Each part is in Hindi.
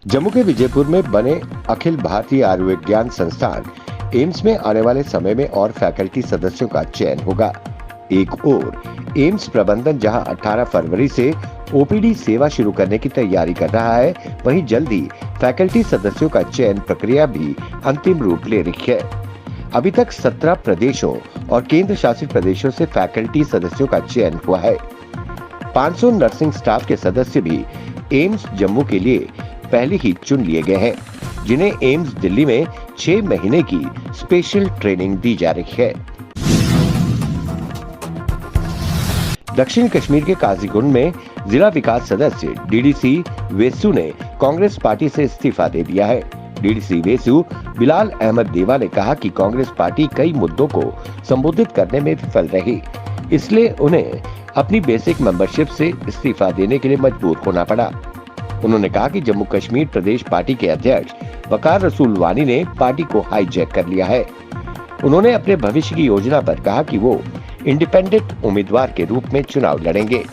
जम्मू के विजयपुर में बने अखिल भारतीय आयुर्विज्ञान संस्थान एम्स में आने वाले समय में और फैकल्टी सदस्यों का चयन होगा। एक ओर एम्स प्रबंधन जहां 18 फरवरी से ओपीडी सेवा शुरू करने की तैयारी कर रहा है, वहीं जल्द ही फैकल्टी सदस्यों का चयन प्रक्रिया भी अंतिम रूप ले रही है। अभी तक 17 प्रदेशों और केंद्र शासित प्रदेशों से फैकल्टी सदस्यों का चयन हुआ है। 500 नर्सिंग स्टाफ के सदस्य भी एम्स जम्मू के लिए पहले ही चुन लिए गए हैं, जिन्हें एम्स दिल्ली में 6 महीने की स्पेशल ट्रेनिंग दी जा रही है। दक्षिण कश्मीर के काजीगुंड में जिला विकास सदस्य डीडीसी वेसु ने कांग्रेस पार्टी से इस्तीफा दे दिया है। डीडीसी वेसु बिलाल अहमद देवा ने कहा कि कांग्रेस पार्टी कई मुद्दों को संबोधित करने में विफल रही, इसलिए उन्हें अपनी बेसिक मेंबरशिप से इस्तीफा देने के लिए मजबूर होना पड़ा। उन्होंने कहा कि जम्मू कश्मीर प्रदेश पार्टी के अध्यक्ष वकार रसूल वानी ने पार्टी को हाईजैक कर लिया है। उन्होंने अपने भविष्य की योजना पर कहा कि वो इंडिपेंडेंट उम्मीदवार के रूप में चुनाव लड़ेंगे।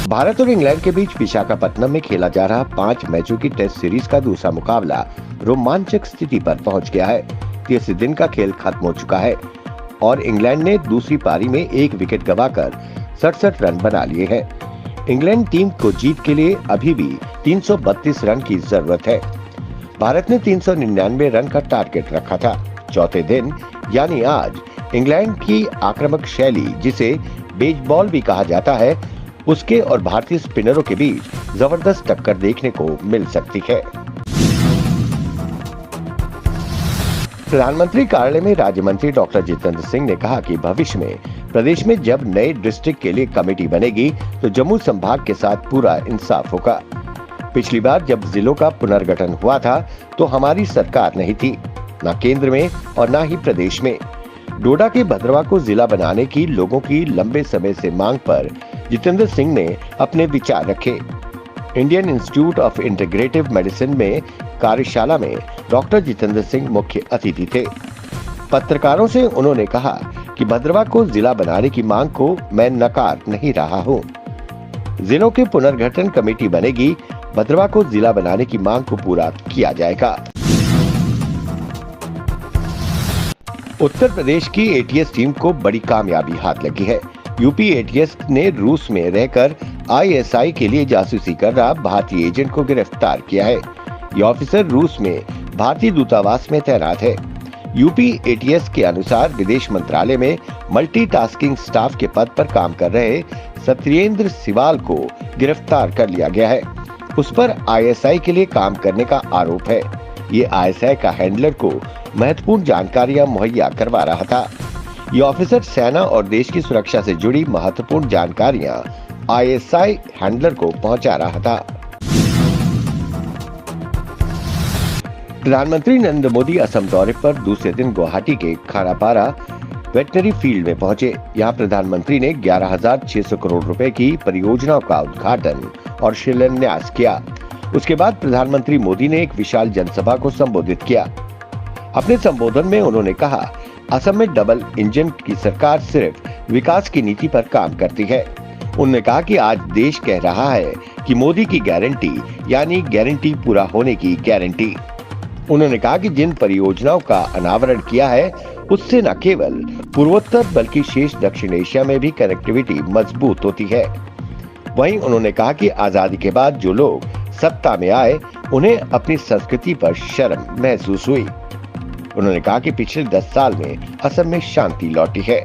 भारत और इंग्लैंड के बीच विशाखापत्तनम में खेला जा रहा 5 मैचों की टेस्ट सीरीज का दूसरा मुकाबला रोमांचक स्थिति पर पहुंच गया है। तीसरे दिन का खेल खत्म हो चुका है और इंग्लैंड ने दूसरी पारी में 1 विकेट गंवाकर 67 रन बना लिए हैं। इंग्लैंड टीम को जीत के लिए अभी भी 332 रन की जरूरत है। भारत ने 399 रन का टारगेट रखा था। चौथे दिन यानी आज इंग्लैंड की आक्रामक शैली, जिसे बेसबॉल भी कहा जाता है, उसके और भारतीय स्पिनरों के बीच जबरदस्त टक्कर देखने को मिल सकती है। प्रधानमंत्री कार्यालय में राज्य मंत्री डॉक्टर जितेंद्र सिंह ने कहा कि भविष्य में प्रदेश में जब नए डिस्ट्रिक्ट के लिए कमेटी बनेगी तो जम्मू संभाग के साथ पूरा इंसाफ होगा। पिछली बार जब जिलों का पुनर्गठन हुआ था तो हमारी सरकार नहीं थी, न केंद्र में और न ही प्रदेश में। डोडा के भद्रवा को जिला बनाने की लोगों की लंबे समय से मांग पर जितेंद्र सिंह ने अपने विचार रखे। Indian institute of integrative medicine में कार्यशाला में डॉक्टर जितेंद्र सिंह मुख्य अतिथि थे। पत्रकारों से उन्होंने कहा कि भद्रवा को जिला बनाने की मांग को मैं नकार नहीं रहा हूं। जिलों के पुनर्गठन कमेटी बनेगी, भद्रवा को जिला बनाने की मांग को पूरा किया जाएगा। उत्तर प्रदेश की एटीएस टीम को बड़ी कामयाबी हाथ लगी है। यूपी एटीएस ने रूस में रहकर आईएसआई के लिए जासूसी कर रहा भारतीय एजेंट को गिरफ्तार किया है। ये ऑफिसर रूस में भारतीय दूतावास में तैनात है। यूपी एटीएस के अनुसार विदेश मंत्रालय में मल्टीटास्किंग स्टाफ के पद पर काम कर रहे सत्येंद्र सिवाल को गिरफ्तार कर लिया गया है। उस पर आईएसआई के लिए काम करने का आरोप है। ये आईएसआई का हैंडलर को महत्वपूर्ण जानकारियां मुहैया करवा रहा था। ये ऑफिसर सेना और देश की सुरक्षा से जुड़ी महत्वपूर्ण जानकारियां आईएसआई हैंडलर को पहुंचा रहा था। प्रधानमंत्री नरेंद्र मोदी असम दौरे पर दूसरे दिन गुवाहाटी के खानापारा वेटनरी फील्ड में पहुंचे। यहां प्रधानमंत्री ने 11,600 करोड़ रुपए की परियोजनाओं का उद्घाटन और शिलान्यास किया। उसके बाद प्रधानमंत्री मोदी ने एक विशाल जनसभा को संबोधित किया। अपने संबोधन में उन्होंने कहा, असम में डबल इंजन की सरकार सिर्फ विकास की नीति पर काम करती है। उन्होंने कहा कि आज देश कह रहा है कि मोदी की गारंटी यानी गारंटी पूरा होने की गारंटी। उन्होंने कहा कि जिन परियोजनाओं का अनावरण किया है उससे न केवल पूर्वोत्तर बल्कि शेष दक्षिण एशिया में भी कनेक्टिविटी मजबूत होती है। वहीं उन्होंने कहा कि आजादी के बाद जो लोग सत्ता में आए उन्हें अपनी संस्कृति पर शर्म महसूस हुई। उन्होंने कहा कि पिछले 10 साल में असम में शांति लौटी है।